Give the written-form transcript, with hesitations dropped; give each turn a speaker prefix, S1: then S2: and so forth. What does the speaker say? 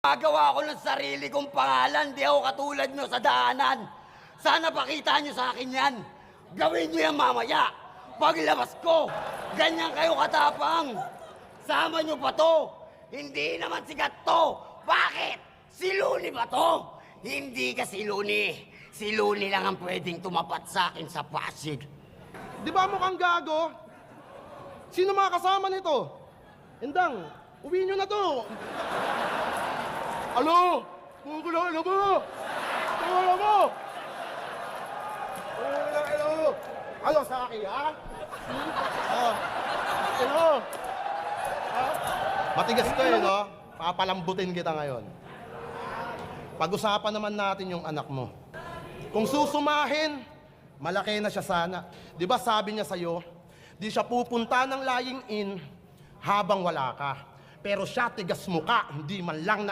S1: Magawa ko ng sarili kong pangalan, di ako katulad nyo sa daanan. Sana pakita nyo sa akin yan. Gawin nyo yan mamaya. Paglabas ko, ganyan kayo katapang. Sama nyo pa to. Hindi naman sikat to. Bakit? Si Luni ba to? Hindi ka si Luni. Si Luni lang ang pwedeng tumapat sa akin sa Pasig.
S2: Di ba mukhang gago? Sino mga kasama nito? Endang, uwi nyo na to. Alo? Kumukulang ilo mo? Kumukulang mo? Kumukulang ilo mo? Ano sa akin, ha? Ilo? Matigas to eh, no? Papalambutin kita ngayon. Pag-usapan naman natin yung anak mo. Kung susumahin, malaki na siya sana. Di ba sabi niya sa'yo, di siya pupunta ng lying in habang wala ka. Pero siya tigas muka, hindi man lang